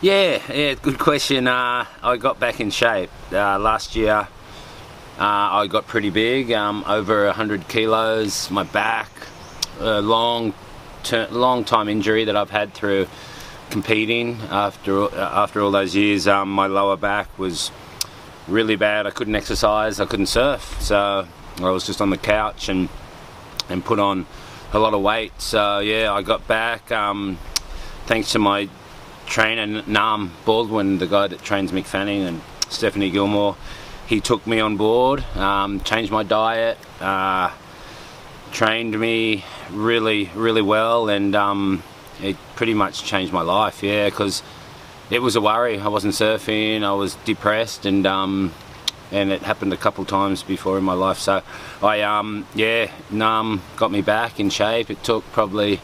Yeah, good question. I got back in shape last year. I got pretty big, over 100 kilos. My back, long time injury that I've had through competing. After all those years, my lower back was really bad. I couldn't exercise, I couldn't surf, so I was just on the couch and put on a lot of weight. So yeah, I got back thanks to my trainer Nam Baldwin, the guy that trains Mick Fanning and Stephanie Gilmore. He took me on board, changed my diet, trained me really well, and it pretty much changed my life. Yeah, because it was a worry. I wasn't surfing, I was depressed, and it happened a couple times before in my life. So Nam got me back in shape. It took probably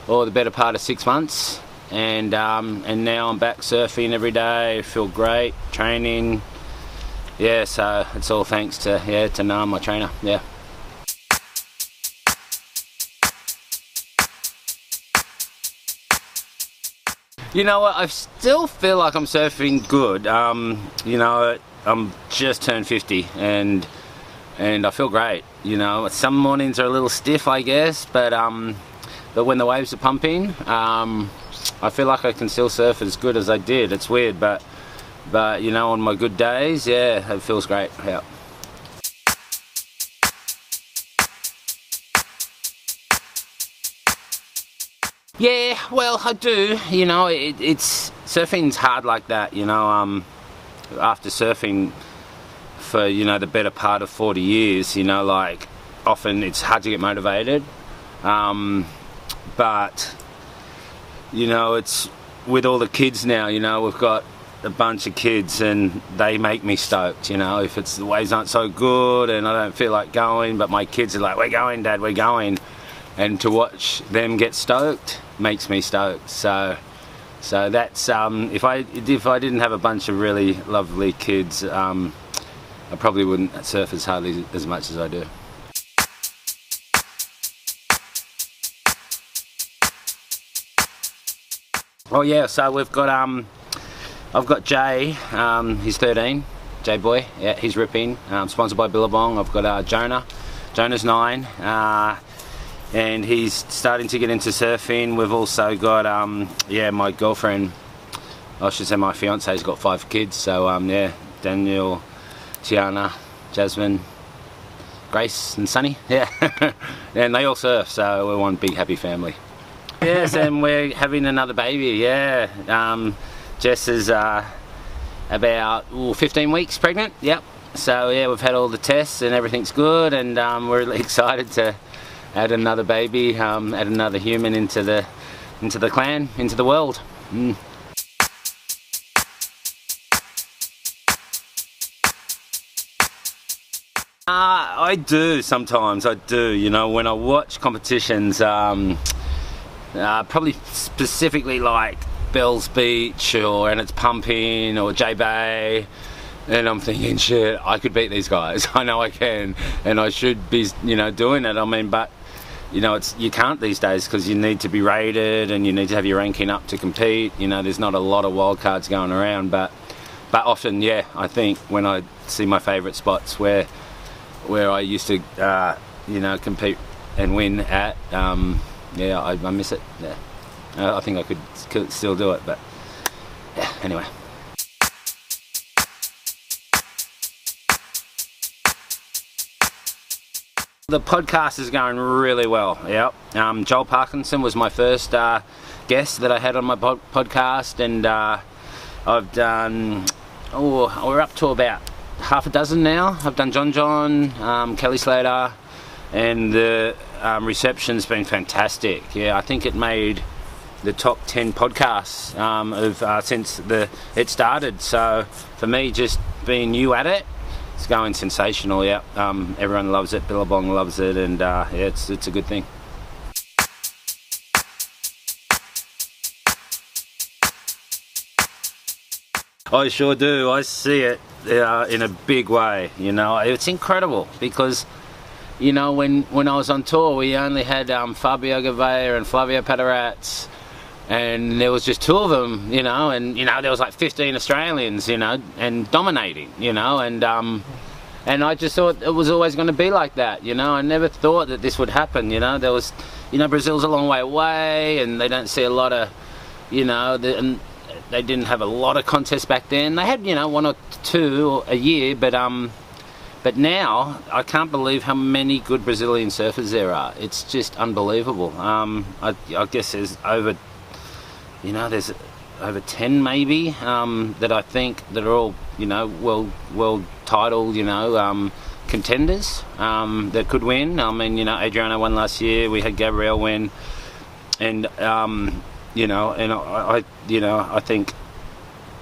the better part of 6 months, and now I'm back surfing every day. I feel great, training. Yeah, so it's all thanks to Nam, my trainer. Yeah. You know what? I still feel like I'm surfing good. You know, I'm just turned 50, and I feel great. You know, some mornings are a little stiff, I guess, but when the waves are pumping, I feel like I can still surf as good as I did. It's weird, but you know, on my good days, yeah, it feels great. Yeah. Yeah, well, I do. You know, it's surfing's hard like that. You know, after surfing for the better part of 40 years, you know, like often it's hard to get motivated. But you know, it's with all the kids now. You know, we've got a bunch of kids and they make me stoked. You know, if the waves aren't so good and I don't feel like going, but my kids are like, "We're going, Dad, we're going," and to watch them get stoked makes me stoked. So that's if I didn't have a bunch of really lovely kids, I probably wouldn't surf as much as I do. Oh yeah, so we've got I've got Jay, he's 13, Jay boy, yeah, he's ripping, sponsored by Billabong. I've got Jonah's 9, and he's starting to get into surfing. We've also got my girlfriend, I should say my fiance's got 5 kids, so yeah, Daniel, Tiana, Jasmine, Grace and Sunny, yeah, and they all surf, so we're one big happy family. Yes, and we're having another baby, yeah. Jess is about 15 weeks pregnant, yep. So yeah, we've had all the tests and everything's good, and we're really excited to add another baby, add another human into the clan, into the world. I do sometimes, I do. You know, when I watch competitions, probably specifically like Bells Beach and it's pumping, or J Bay, and I'm thinking, shit, I could beat these guys. I know I can, and I should be, doing it. I mean, but you can't these days because you need to be rated and you need to have your ranking up to compete. You know, there's not a lot of wild cards going around, but often, yeah, I think when I see my favourite spots where I used to, compete and win at, yeah, I miss it. Yeah, I think I could still do it, but yeah, anyway. The podcast is going really well. Yep. Joel Parkinson was my first guest that I had on my podcast, and I've done. We're up to about half a dozen now. I've done John, Kelly Slater, and the reception's been fantastic. Yeah, I think it made the top 10 podcasts since it started. So for me, just being new at it, it's going sensational. Yeah, everyone loves it. Billabong loves it, and yeah, it's a good thing. I sure do. I see it in a big way. You know, it's incredible because, when I was on tour, we only had Fabio Gouveia and Flavio Padarats, and there was just 2 of them, you know, and you know there was like 15 Australians, you know, and dominating, you know, and I just thought it was always going to be like that, you know. I never thought that this would happen, you know. There was, you know, Brazil's a long way away, and they don't see a lot of, you know, and they didn't have a lot of contests back then. They had, you know, 1 or 2 a year, but now I can't believe how many good Brazilian surfers there are. It's just unbelievable. I guess there's over, you know, there's over 10 maybe that I think that are all, you know, world title, you know, contenders that could win. I mean, you know, Adriano won last year. We had Gabriel win, and you know, and I you know, I think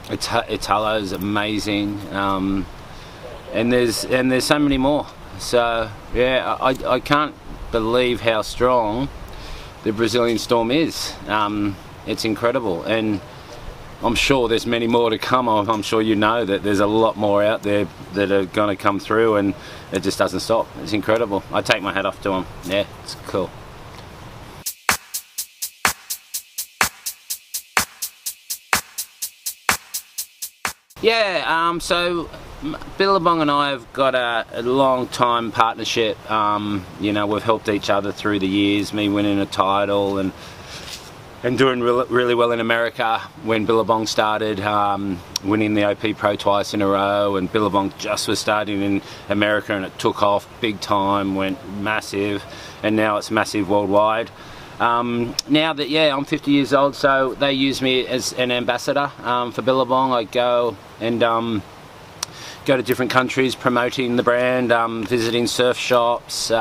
Italo's amazing, and there's so many more. So yeah, I can't believe how strong the Brazilian storm is. It's incredible, and I'm sure there's many more to come. I'm sure you know that there's a lot more out there that are going to come through, and it just doesn't stop. It's incredible. I take my hat off to them. Yeah, it's cool. Yeah, so Billabong and I have got a long time partnership. You know, we've helped each other through the years, me winning a title and doing really well in America when Billabong started, winning the OP Pro twice in a row, and Billabong just was starting in America and it took off big time, went massive, and now it's massive worldwide. Now that, yeah, I'm 50 years old, so they use me as an ambassador for Billabong. I go and go to different countries promoting the brand, visiting surf shops,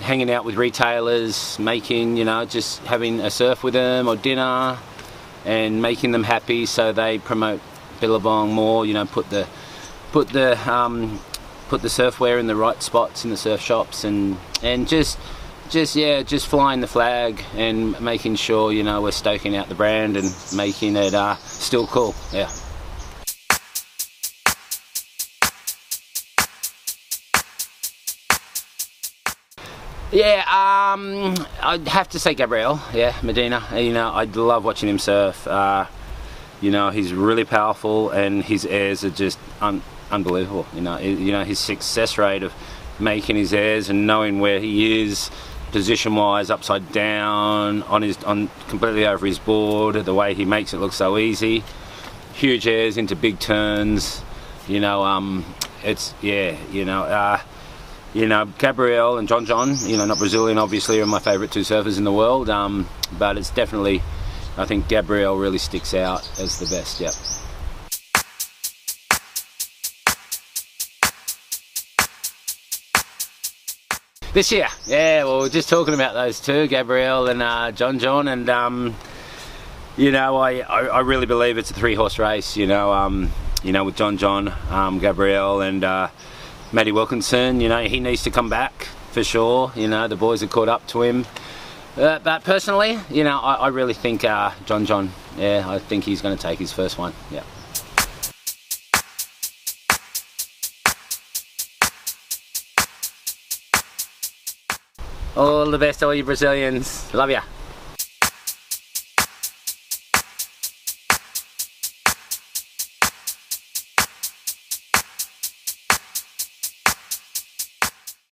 hanging out with retailers, making, you know, just having a surf with them or dinner and making them happy, so they promote Billabong more, you know, put the surfwear in the right spots in the surf shops, and just flying the flag and making sure, you know, we're stoking out the brand and making it still cool. Yeah. Yeah, I'd have to say Gabriel, yeah, Medina. You know, I love watching him surf. You know, he's really powerful and his airs are just unbelievable. You know, his success rate of making his airs and knowing where he is, position-wise, upside down, on completely over his board, the way he makes it look so easy. Huge airs into big turns. You know, it's, yeah, you know, Gabriel and John, you know, not Brazilian obviously, are my favourite 2 surfers in the world, but it's definitely, I think Gabriel really sticks out as the best, yep. This year, yeah, well, we're just talking about those 2, Gabriel and John, and you know, I really believe it's a 3-horse race, you know, with John, Gabriel and Matty Wilkinson. You know, he needs to come back for sure. You know, the boys are caught up to him. But personally, you know, I really think John, yeah, I think he's going to take his first one. Yeah. All the best, all you Brazilians. Love ya.